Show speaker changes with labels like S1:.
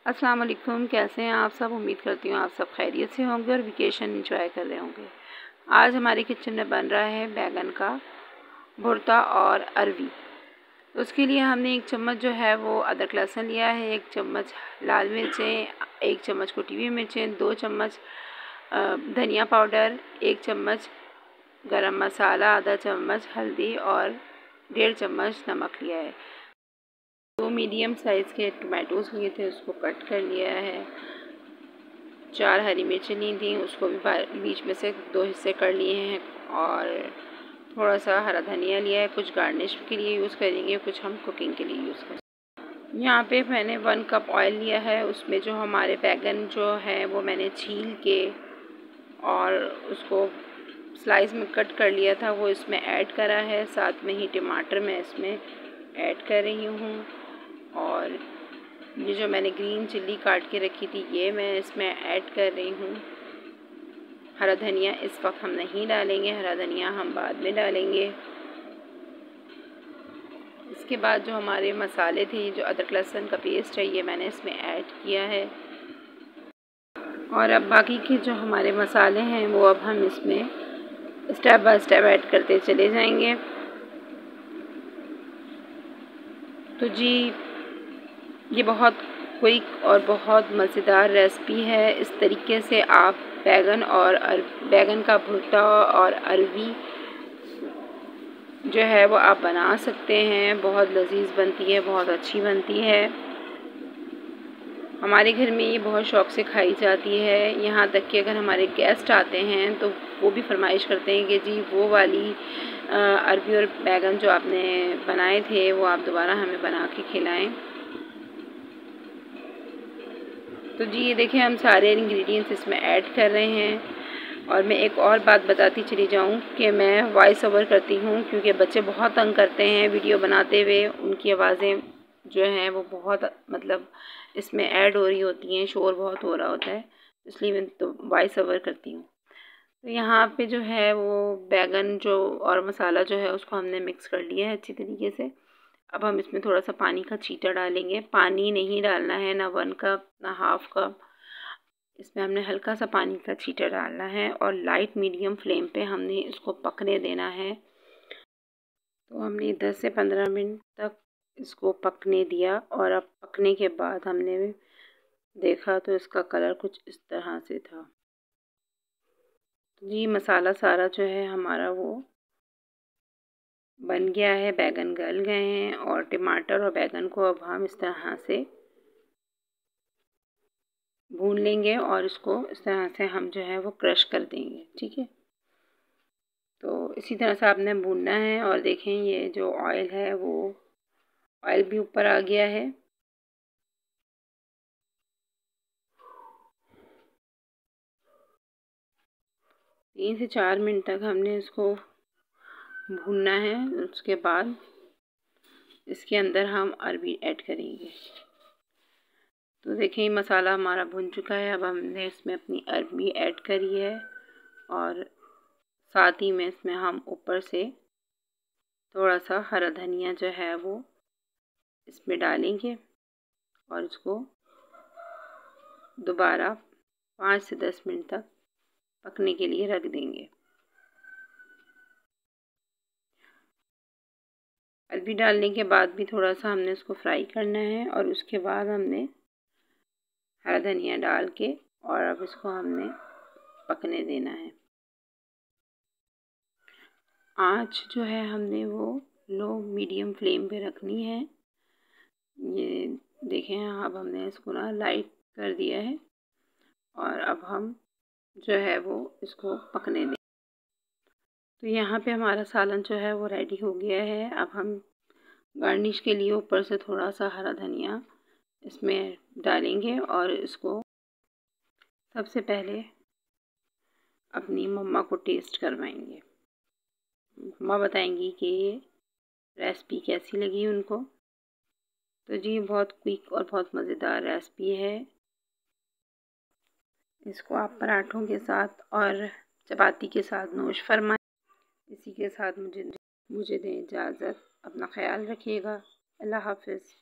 S1: अस्सलाम वालेकुम। कैसे हैं आप सब? उम्मीद करती हूँ आप सब खैरियत से होंगे और वेकेशन एंजॉय कर रहे होंगे। आज हमारे किचन में बन रहा है बैगन का भुर्ता और अरवी। उसके लिए हमने 1 चम्मच जो है वो अदरक लहसुन लिया है, 1 चम्मच लाल मिर्चें, 1 चम्मच कुटी हुई मिर्चें, 2 चम्मच धनिया पाउडर, 1 चम्मच गरम मसाला, आधा चम्मच हल्दी और 1.5 चम्मच नमक लिया है। 2 मीडियम साइज़ के टमाटोज़ लिए थे, उसको कट कर लिया है। 4 हरी मिर्चें ली थी, उसको भी बीच में से 2 हिस्से कर लिए हैं और थोड़ा सा हरा धनिया लिया है। कुछ गार्निश के लिए यूज़ करेंगे, कुछ हम कुकिंग के लिए यूज़ करेंगे। यहाँ पे मैंने 1 कप ऑयल लिया है, उसमें जो हमारे बैगन जो है वो मैंने छील के और उसको स्लाइस में कट कर लिया था, वो इसमें ऐड करा है। साथ में ही टमाटर मैं इसमें ऐड कर रही हूँ और ये जो मैंने ग्रीन चिल्ली काट के रखी थी ये मैं इसमें ऐड कर रही हूँ। हरा धनिया इस वक्त हम नहीं डालेंगे, हरा धनिया हम बाद में डालेंगे। इसके बाद जो हमारे मसाले थे, जो अदरक लहसुन का पेस्ट है, ये मैंने इसमें ऐड किया है और अब बाकी के जो हमारे मसाले हैं वो अब हम इसमें स्टेप बाय स्टेप ऐड करते चले जाएंगे। तो जी ये बहुत क्विक और बहुत मज़ेदार रेसिपी है। इस तरीके से आप बैगन का भुर्ता और अरवी जो है वो आप बना सकते हैं। बहुत लजीज बनती है, बहुत अच्छी बनती है। हमारे घर में ये बहुत शौक़ से खाई जाती है। यहाँ तक कि अगर हमारे गेस्ट आते हैं तो वो भी फरमाइश करते हैं कि जी वो वाली अरवी और बैगन जो आपने बनाए थे वो आप दोबारा हमें बना के खिलाएं। तो जी ये देखिए हम सारे इंग्रेडिएंट्स इसमें ऐड कर रहे हैं। और मैं एक और बात बताती चली जाऊँ कि मैं वॉइस ओवर करती हूँ क्योंकि बच्चे बहुत तंग करते हैं वीडियो बनाते हुए। उनकी आवाज़ें जो हैं वो बहुत मतलब इसमें ऐड हो रही होती हैं, शोर बहुत हो रहा होता है, इसलिए मैं तो वॉइस ओवर करती हूँ। तो यहाँ पे जो है वो बैगन जो और मसाला जो है उसको हमने मिक्स कर लिया है अच्छी तरीके से। अब हम इसमें थोड़ा सा पानी का छींटा डालेंगे। पानी नहीं डालना है, ना 1 कप ना हाफ़ कप। इसमें हमने हल्का सा पानी का छींटा डालना है और लाइट मीडियम फ्लेम पे हमने इसको पकने देना है। तो हमने 10 से 15 मिनट तक इसको पकने दिया और अब पकने के बाद हमने देखा तो इसका कलर कुछ इस तरह से था। जी मसाला सारा जो है हमारा वो बन गया है, बैगन गल गए हैं और टमाटर और बैगन को अब हम इस तरह से भून लेंगे और इसको इस तरह से हम जो है वो क्रश कर देंगे। ठीक है, तो इसी तरह से आपने भूनना है। और देखें ये जो ऑयल है वो ऑयल भी ऊपर आ गया है। तीन से 4 मिनट तक हमने इसको भूनना है। उसके बाद इसके अंदर हम अरवी ऐड करेंगे। तो देखिए मसाला हमारा भुन चुका है। अब हमने इसमें अपनी अरवी ऐड करी है और साथ ही में इसमें हम ऊपर से थोड़ा सा हरा धनिया जो है वो इसमें डालेंगे और इसको दोबारा 5 से 10 मिनट तक पकने के लिए रख देंगे। अरवी डालने के बाद भी थोड़ा सा हमने इसको फ्राई करना है और उसके बाद हमने हरा धनिया डाल के और अब इसको हमने पकने देना है। आँच जो है हमने वो लो मीडियम फ्लेम पे रखनी है। ये देखें अब हमने इसको ना लाइट कर दिया है और अब हम जो है वो इसको पकने दें। तो यहाँ पे हमारा सालन जो है वो रेडी हो गया है। अब हम गार्निश के लिए ऊपर से थोड़ा सा हरा धनिया इसमें डालेंगे और इसको सबसे पहले अपनी मम्मा को टेस्ट करवाएंगे। मम्मा बताएंगी कि ये रेसिपी कैसी लगी उनको। तो जी बहुत क्विक और बहुत मज़ेदार रेसिपी है। इसको आप पराठों के साथ और चपाती के साथ नोश फरमाएं। इसी के साथ मुझे दें इजाज़त। अपना ख्याल रखिएगा। अल्लाह हाफ़िज़।